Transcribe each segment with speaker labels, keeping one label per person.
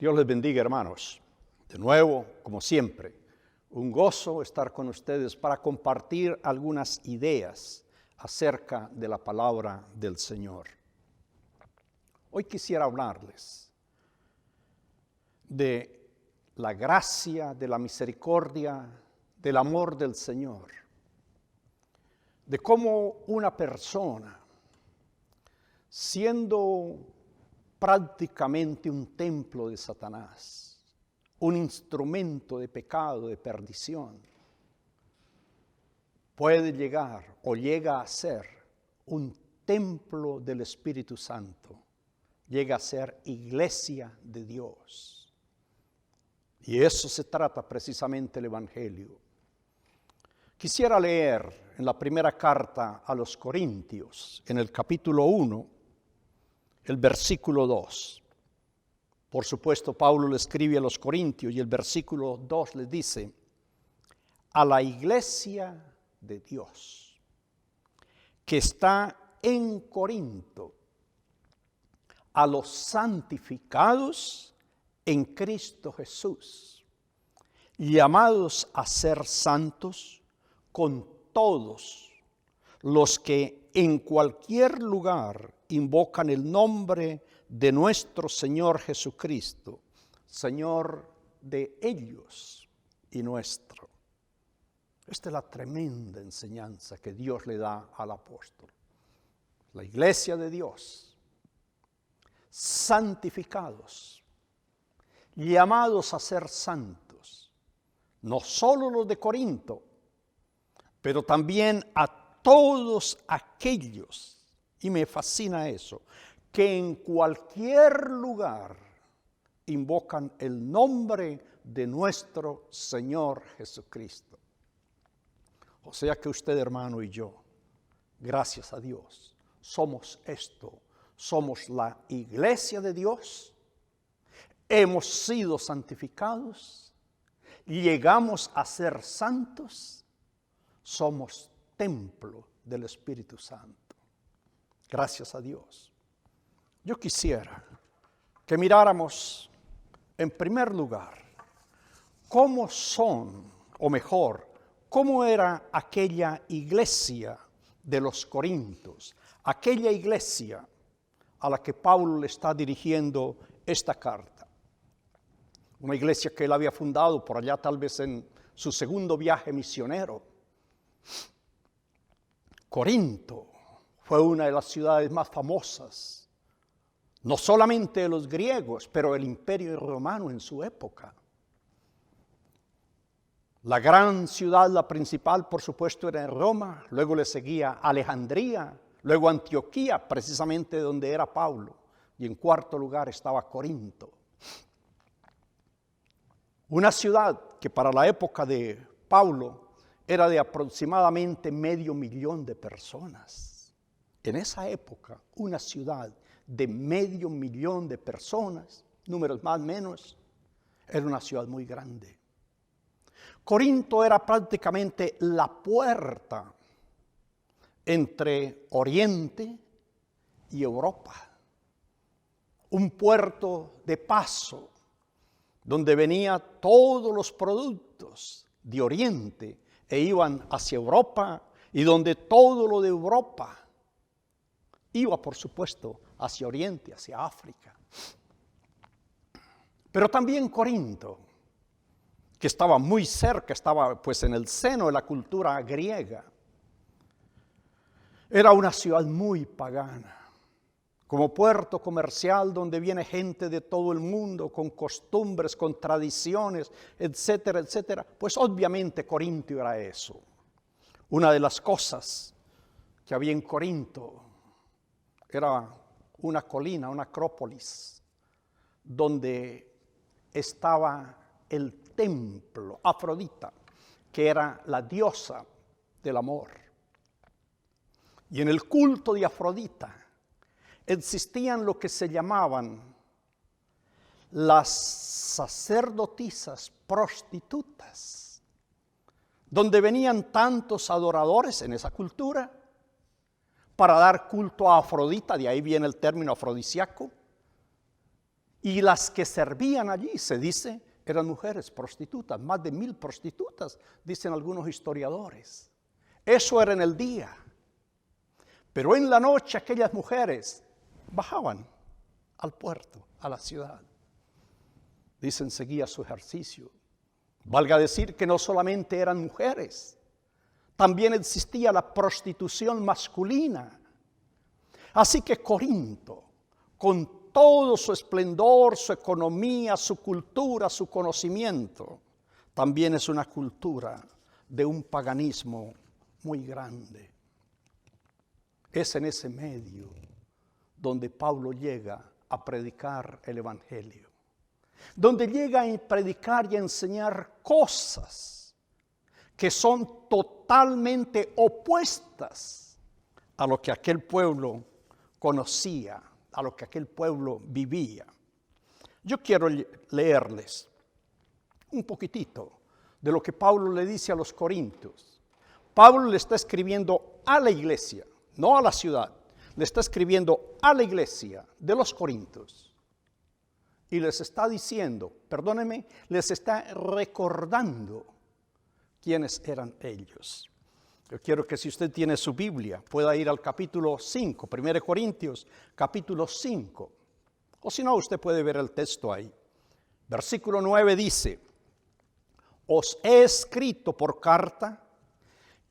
Speaker 1: Dios les bendiga, hermanos. De nuevo, como siempre, un gozo estar con ustedes para compartir algunas ideas acerca de la palabra del Señor. Hoy quisiera hablarles de la gracia, de la misericordia, del amor del Señor, de cómo una persona, siendo prácticamente un templo de Satanás, un instrumento de pecado, de perdición, puede llegar o llega a ser un templo del Espíritu Santo, llega a ser iglesia de Dios. Y eso se trata precisamente el Evangelio. Quisiera leer en la primera carta a los Corintios, en el capítulo 1, el versículo 2. Por supuesto, Pablo le escribe a los Corintios y el versículo 2 les dice: a la iglesia de Dios que está en Corinto, a los santificados en Cristo Jesús, llamados a ser santos con todos los que en cualquier lugar invocan el nombre de nuestro Señor Jesucristo, Señor de ellos y nuestro. Esta es la tremenda enseñanza que Dios le da al apóstol. La iglesia de Dios, santificados, llamados a ser santos, no solo los de Corinto, pero también a todos aquellos, y me fascina eso, que en cualquier lugar invocan el nombre de nuestro Señor Jesucristo. O sea que usted, hermano, y yo, gracias a Dios, somos esto, somos la iglesia de Dios, hemos sido santificados, llegamos a ser santos, somos templo del Espíritu Santo. Gracias a Dios. Yo quisiera que miráramos en primer lugar cómo son, o mejor, cómo era aquella iglesia de los Corintios, aquella iglesia a la que Pablo le está dirigiendo esta carta. Una iglesia que él había fundado por allá tal vez en su segundo viaje misionero. Corinto fue una de las ciudades más famosas, no solamente de los griegos, pero del Imperio Romano en su época. La gran ciudad, la principal, por supuesto, era Roma, luego le seguía Alejandría, luego Antioquía, precisamente donde era Pablo, y en cuarto lugar estaba Corinto. Una ciudad que para la época de Pablo era de aproximadamente 500,000 de personas. En esa época, una ciudad de 500,000 de personas, números más o menos, era una ciudad muy grande. Corinto era prácticamente la puerta entre Oriente y Europa. Un puerto de paso donde venían todos los productos de Oriente e iban hacia Europa, y donde todo lo de Europa iba, por supuesto, hacia Oriente, hacia África. Pero también Corinto, que estaba muy cerca, estaba pues en el seno de la cultura griega, era una ciudad muy pagana, como puerto comercial donde viene gente de todo el mundo con costumbres, con tradiciones, etcétera, etcétera. Pues obviamente Corinto era eso. Una de las cosas que había en Corinto era una colina, una acrópolis, donde estaba el templo, Afrodita, que era la diosa del amor. Y en el culto de Afrodita existían lo que se llamaban las sacerdotisas prostitutas, donde venían tantos adoradores en esa cultura para dar culto a Afrodita, de ahí viene el término afrodisíaco, Y las que servían allí, se dice, eran mujeres prostitutas, más de 1000 prostitutas, dicen algunos historiadores. Eso era en el día. Pero en la noche aquellas mujeres bajaban al puerto, a la ciudad. Dicen, seguía su ejercicio. Valga decir que no solamente eran mujeres, también existía la prostitución masculina. Así que Corinto, con todo su esplendor, su economía, su cultura, su conocimiento, también es una cultura de un paganismo muy grande. Es en ese medio donde Pablo llega a predicar el Evangelio, donde llega a predicar y a enseñar cosas que son totalmente opuestas a lo que aquel pueblo conocía, a lo que aquel pueblo vivía. Yo quiero leerles un poquitito de lo que Pablo le dice a los corintios. Pablo le está escribiendo a la iglesia, no a la ciudad, le está escribiendo a la iglesia de los corintios. Y les está diciendo, perdónenme, les está recordando quiénes eran ellos. Yo quiero que si usted tiene su Biblia, pueda ir al capítulo 5, 1 Corintios, capítulo 5. O si no, usted puede ver el texto ahí. Versículo 9 dice, os he escrito por carta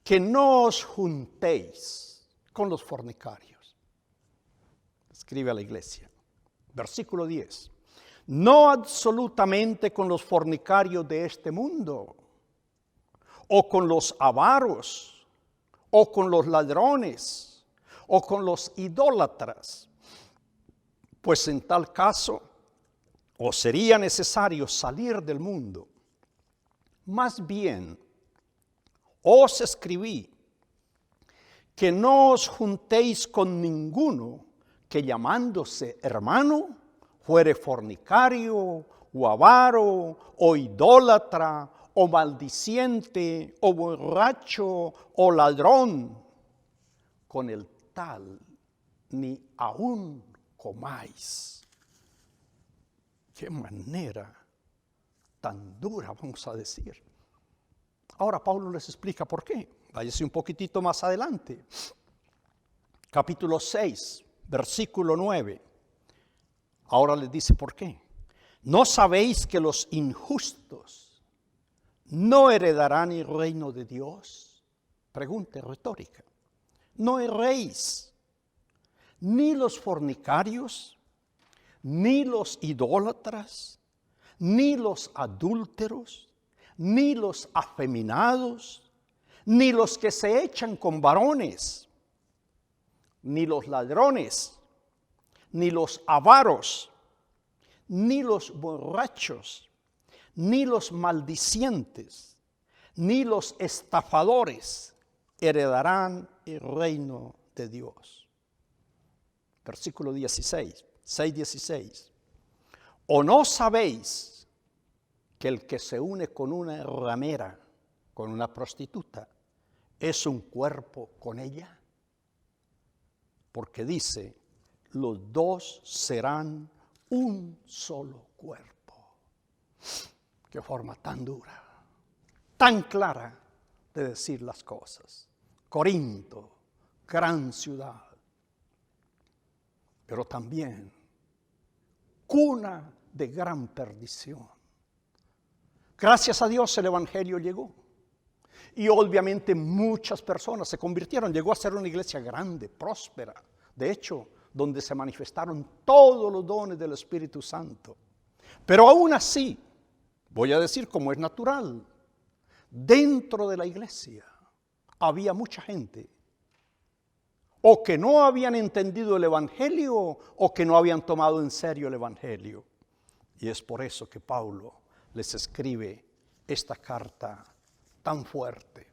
Speaker 1: que no os juntéis con los fornicarios. Escribe a la iglesia. Versículo 10. No absolutamente con los fornicarios de este mundo, o con los avaros, o con los ladrones, o con los idólatras, pues en tal caso os sería necesario salir del mundo. Más bien, os escribí que no os juntéis con ninguno que llamándose hermano fuere fornicario, o avaro, o idólatra, o maldiciente, o borracho, o ladrón. Con el tal ni aún comáis. Qué manera tan dura, vamos a decir. Ahora Pablo les explica por qué. Váyase un poquitito más adelante. Capítulo 6, versículo 9. Ahora les dice por qué. ¿No sabéis que los injustos no heredarán el reino de Dios? Pregunta retórica. No erréis, ni los fornicarios, ni los idólatras, ni los adúlteros, ni los afeminados, ni los que se echan con varones, ni los ladrones, ni los avaros, ni los borrachos, ni los maldicientes, ni los estafadores heredarán el reino de Dios. Versículo 16, 6:16. ¿O no sabéis que el que se une con una ramera, con una prostituta, es un cuerpo con ella? Porque dice, los dos serán un solo cuerpo. Qué forma tan dura, tan clara de decir las cosas. Corinto, gran ciudad, pero también cuna de gran perdición. Gracias a Dios el Evangelio llegó. Y obviamente muchas personas se convirtieron. Llegó a ser una iglesia grande, próspera. De hecho, donde se manifestaron todos los dones del Espíritu Santo. Pero aún así, voy a decir como es natural, dentro de la iglesia había mucha gente o que no habían entendido el Evangelio o que no habían tomado en serio el Evangelio. Y es por eso que Pablo les escribe esta carta tan fuerte.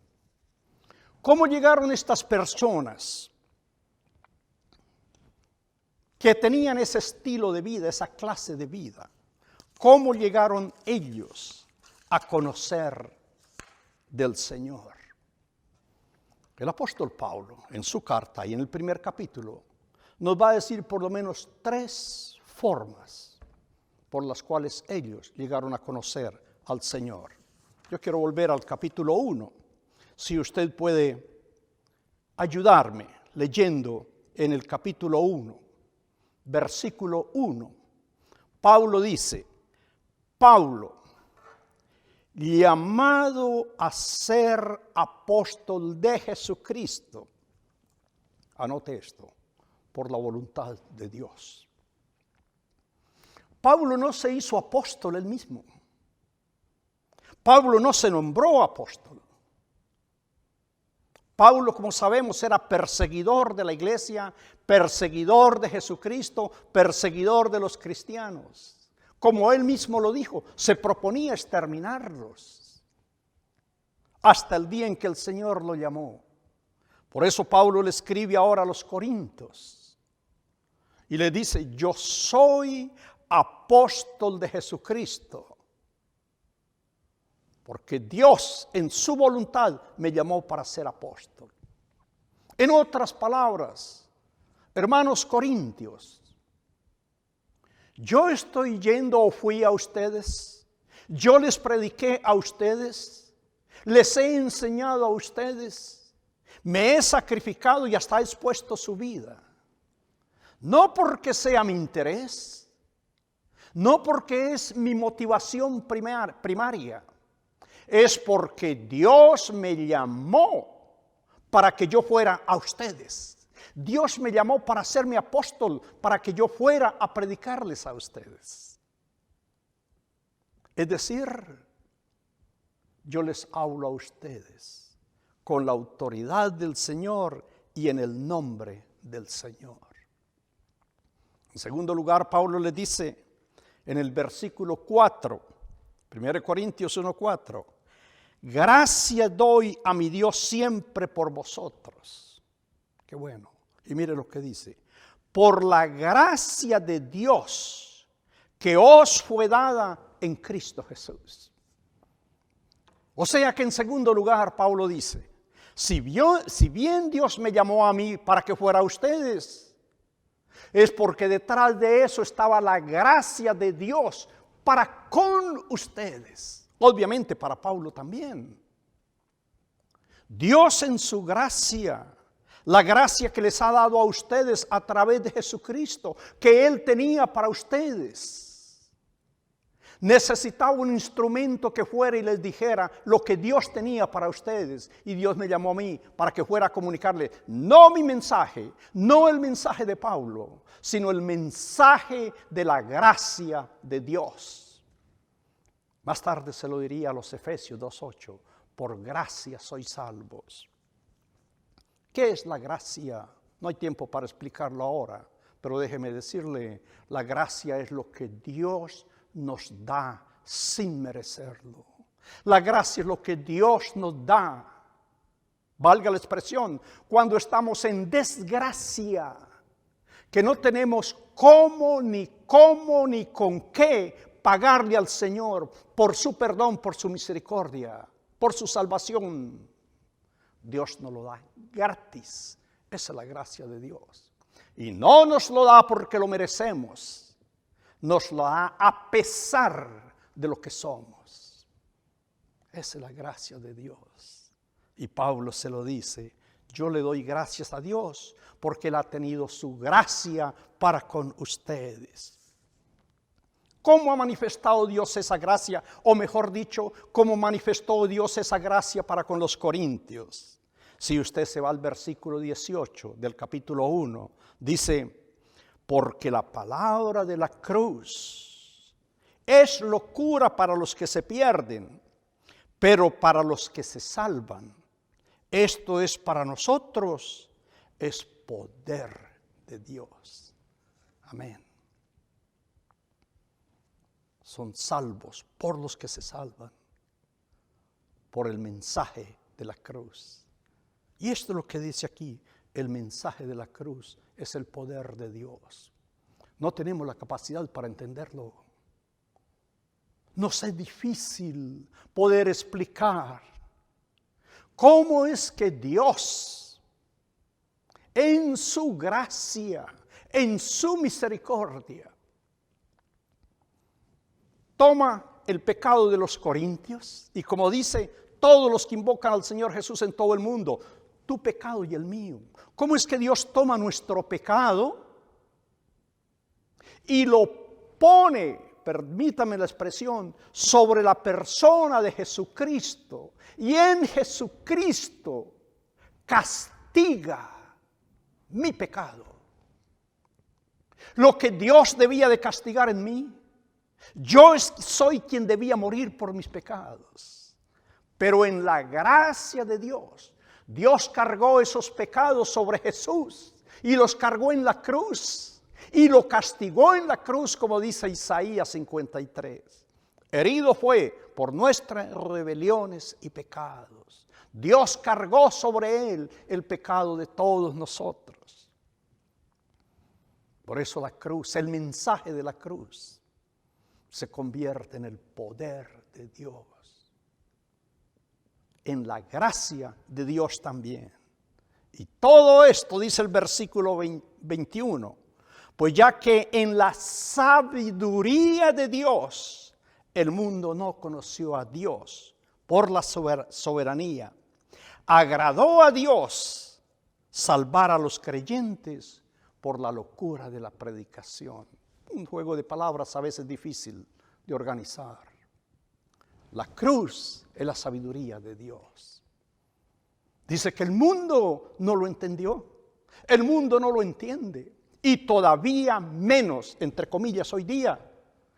Speaker 1: ¿Cómo llegaron estas personas que tenían ese estilo de vida, esa clase de vida? ¿Cómo llegaron ellos a conocer del Señor? El apóstol Pablo, en su carta y en el primer capítulo, nos va a decir por lo menos 3 formas por las cuales ellos llegaron a conocer al Señor. Yo quiero volver al capítulo 1. Si usted puede ayudarme leyendo en el capítulo 1, versículo 1. Pablo dice, Pablo, llamado a ser apóstol de Jesucristo. Anote esto, por la voluntad de Dios. Pablo no se hizo apóstol él mismo. Pablo no se nombró apóstol. Pablo, como sabemos, era perseguidor de la iglesia, perseguidor de Jesucristo, perseguidor de los cristianos. Como él mismo lo dijo, se proponía exterminarlos hasta el día en que el Señor lo llamó. Por eso Pablo le escribe ahora a los Corintios y le dice, yo soy apóstol de Jesucristo, porque Dios en su voluntad me llamó para ser apóstol. En otras palabras, hermanos corintios, yo estoy yendo o fui a ustedes, yo les prediqué a ustedes, les he enseñado a ustedes, me he sacrificado y hasta he expuesto su vida. No porque sea mi interés, no porque es mi motivación primaria, es porque Dios me llamó para que yo fuera a ustedes. Dios me llamó para ser mi apóstol, para que yo fuera a predicarles a ustedes. Es decir, yo les hablo a ustedes con la autoridad del Señor y en el nombre del Señor. En segundo lugar, Pablo le dice en el versículo 4, 1 Corintios 1:4, gracias doy a mi Dios siempre por vosotros. Qué bueno. Y mire lo que dice, por la gracia de Dios que os fue dada en Cristo Jesús. O sea que en segundo lugar, Pablo dice, si bien Dios me llamó a mí para que fuera a ustedes, es porque detrás de eso estaba la gracia de Dios para con ustedes. Obviamente para Pablo también. Dios en su gracia, la gracia que les ha dado a ustedes a través de Jesucristo, que Él tenía para ustedes. Necesitaba un instrumento que fuera y les dijera lo que Dios tenía para ustedes. Y Dios me llamó a mí para que fuera a comunicarle, no mi mensaje, no el mensaje de Pablo, sino el mensaje de la gracia de Dios. Más tarde se lo diría a los Efesios 2:8, por gracia sois salvos. ¿Qué es la gracia? No hay tiempo para explicarlo ahora, pero déjeme decirle, la gracia es lo que Dios nos da sin merecerlo. La gracia es lo que Dios nos da, valga la expresión, cuando estamos en desgracia, que no tenemos cómo, ni con qué pagarle al Señor por su perdón, por su misericordia, por su salvación. Dios nos lo da gratis. Esa es la gracia de Dios. Y no nos lo da porque lo merecemos. Nos lo da a pesar de lo que somos. Esa es la gracia de Dios. Y Pablo se lo dice, yo le doy gracias a Dios porque Él ha tenido su gracia para con ustedes. ¿Cómo ha manifestado Dios esa gracia? O mejor dicho, ¿cómo manifestó Dios esa gracia para con los corintios? Si usted se va al versículo 18 del capítulo 1, dice, porque la palabra de la cruz es locura para los que se pierden, pero para los que se salvan, esto es para nosotros, es poder de Dios. Amén. Son salvos por los que se salvan, por el mensaje de la cruz. Y esto es lo que dice aquí, el mensaje de la cruz es el poder de Dios. No tenemos la capacidad para entenderlo. Nos es difícil poder explicar cómo es que Dios, en su gracia, en su misericordia, toma el pecado de los corintios y, como dice, todos los que invocan al Señor Jesús en todo el mundo, tu pecado y el mío. ¿Cómo es que Dios toma nuestro pecado y lo pone, permítame la expresión, sobre la persona de Jesucristo? Y en Jesucristo castiga mi pecado. Lo que Dios debía de castigar en mí, yo soy quien debía morir por mis pecados. Pero en la gracia de Dios, Dios cargó esos pecados sobre Jesús y los cargó en la cruz y lo castigó en la cruz, como dice Isaías 53. Herido fue por nuestras rebeliones y pecados. Dios cargó sobre él el pecado de todos nosotros. Por eso la cruz, el mensaje de la cruz, se convierte en el poder de Dios, en la gracia de Dios también. Y todo esto, dice el versículo 21, pues ya que en la sabiduría de Dios el mundo no conoció a Dios por la soberanía, agradó a Dios salvar a los creyentes por la locura de la predicación. Un juego de palabras a veces difícil de organizar. La cruz es la sabiduría de Dios. Dice que el mundo no lo entendió, el mundo no lo entiende, y todavía menos, entre comillas, hoy día,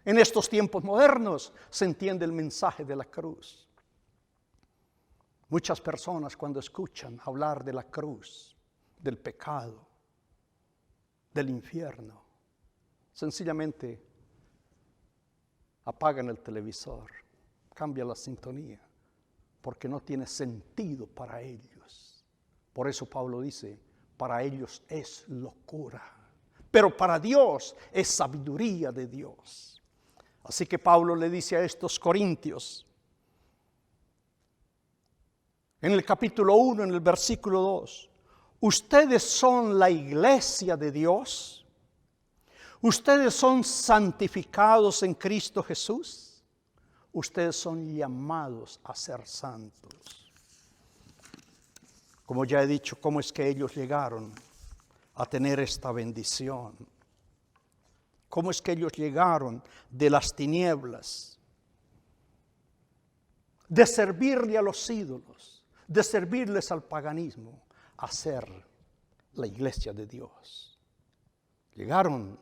Speaker 1: en estos tiempos modernos, se entiende el mensaje de la cruz. Muchas personas, cuando escuchan hablar de la cruz, del pecado, del infierno, sencillamente apagan el televisor, cambian la sintonía, porque no tiene sentido para ellos. Por eso Pablo dice, para ellos es locura, pero para Dios es sabiduría de Dios. Así que Pablo le dice a estos corintios, en el capítulo 1, en el versículo 2, ustedes son la iglesia de Dios, ustedes son santificados en Cristo Jesús, ustedes son llamados a ser santos. Como ya he dicho, ¿cómo es que ellos llegaron a tener esta bendición? ¿Cómo es que ellos llegaron de las tinieblas, de servirle a los ídolos, de servirles al paganismo, a ser la iglesia de Dios? Llegaron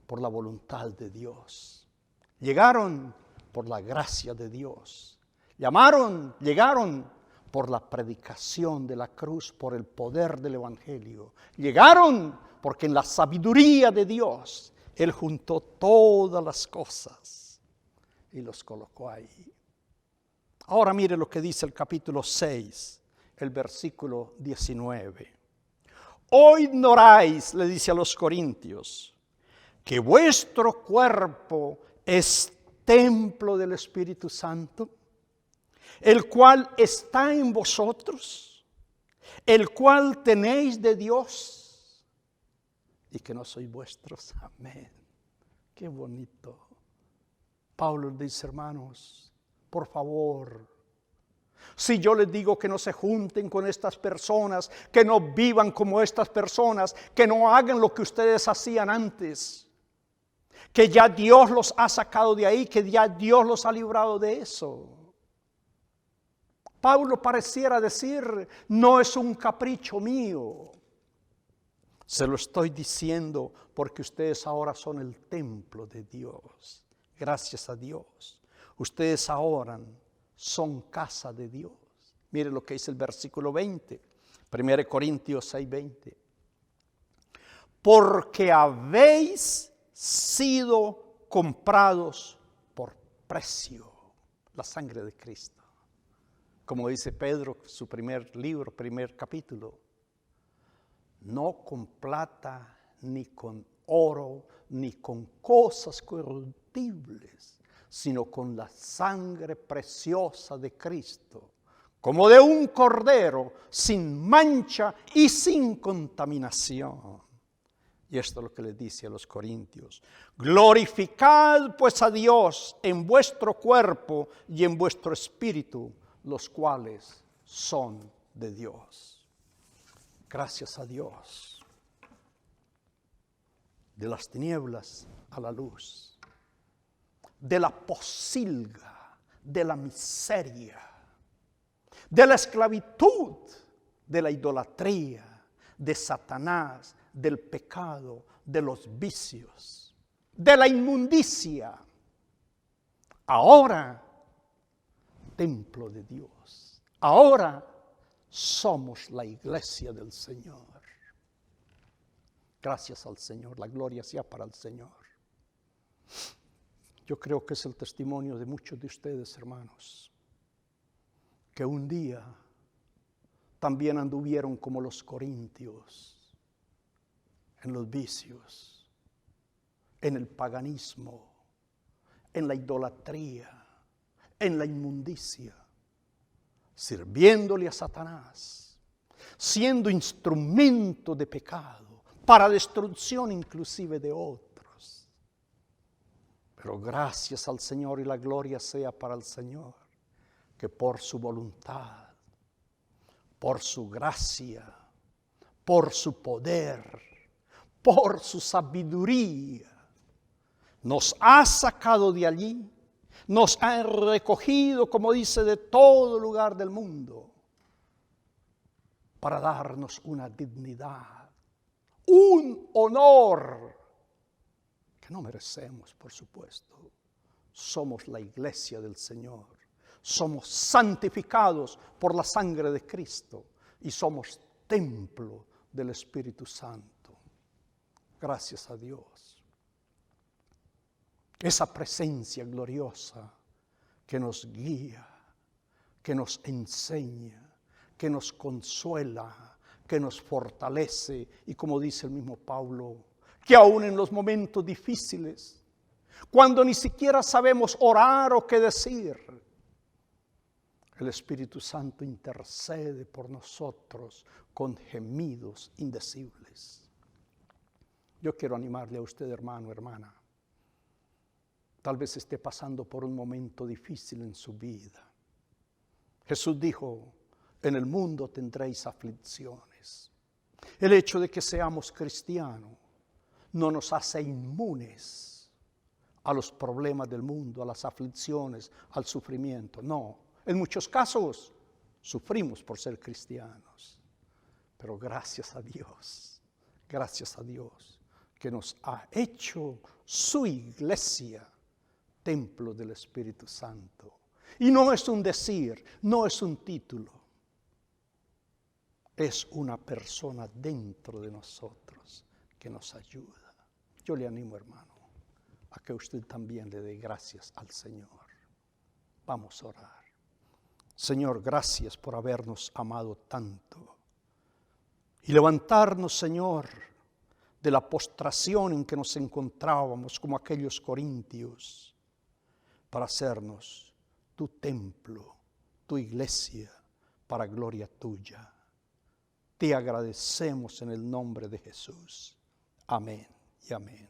Speaker 1: por la voluntad de Dios. Llegaron por la gracia de Dios. Llegaron por la predicación de la cruz, por el poder del evangelio. Llegaron porque en la sabiduría de Dios Él juntó todas las cosas y los colocó ahí. Ahora mire lo que dice el capítulo 6, el versículo 19. ¿O ignoráis, le dice a los corintios, que vuestro cuerpo es templo del Espíritu Santo, el cual está en vosotros, el cual tenéis de Dios, y que no sois vuestros? Amén. Qué bonito. Pablo dice, hermanos, por favor, si yo les digo que no se junten con estas personas, que no vivan como estas personas, que no hagan lo que ustedes hacían antes, que ya Dios los ha sacado de ahí, que ya Dios los ha librado de eso. Pablo pareciera decir, no es un capricho mío. Se lo estoy diciendo porque ustedes ahora son el templo de Dios. Gracias a Dios. Ustedes ahora son casa de Dios. Mire lo que dice el versículo 20. 1 Corintios 6:20. Porque habéis sido comprados por precio, la sangre de Cristo. Como dice Pedro, su primer libro, primer capítulo, no con plata, ni con oro, ni con cosas corruptibles, sino con la sangre preciosa de Cristo, como de un cordero sin mancha y sin contaminación. Y esto es lo que le dice a los corintios: glorificad pues a Dios en vuestro cuerpo y en vuestro espíritu, los cuales son de Dios. Gracias a Dios. De las tinieblas a la luz, de la posilga, de la miseria, de la esclavitud, de la idolatría, de Satanás, del pecado, de los vicios, de la inmundicia. Ahora, templo de Dios. Ahora somos la iglesia del Señor. Gracias al Señor, la gloria sea para el Señor. Yo creo que es el testimonio de muchos de ustedes, hermanos, que un día también anduvieron como los corintios, en los vicios, en el paganismo, en la idolatría, en la inmundicia, sirviéndole a Satanás, siendo instrumento de pecado, para destrucción inclusive de otros. Pero gracias al Señor, y la gloria sea para el Señor, que por su voluntad, por su gracia, por su poder, por su sabiduría, nos ha sacado de allí, nos ha recogido, como dice, de todo lugar del mundo, para darnos una dignidad, un honor que no merecemos, por supuesto. Somos la iglesia del Señor, somos santificados por la sangre de Cristo y somos templo del Espíritu Santo. Gracias a Dios. Esa presencia gloriosa que nos guía, que nos enseña, que nos consuela, que nos fortalece, y como dice el mismo Pablo, que aún en los momentos difíciles, cuando ni siquiera sabemos orar o qué decir, el Espíritu Santo intercede por nosotros con gemidos indecibles. Yo quiero animarle a usted, hermano, hermana. Tal vez esté pasando por un momento difícil en su vida. Jesús dijo: en el mundo tendréis aflicciones. El hecho de que seamos cristianos no nos hace inmunes a los problemas del mundo, a las aflicciones, al sufrimiento. No, en muchos casos sufrimos por ser cristianos. Pero gracias a Dios que nos ha hecho su iglesia, templo del Espíritu Santo. Y no es un decir, no es un título, es una persona dentro de nosotros que nos ayuda. Yo le animo, hermano, a que usted también le dé gracias al Señor. Vamos a orar. Señor, gracias por habernos amado tanto y levantarnos, Señor, de la postración en que nos encontrábamos como aquellos corintios, para hacernos tu templo, tu iglesia, para gloria tuya. Te agradecemos en el nombre de Jesús. Amén y amén.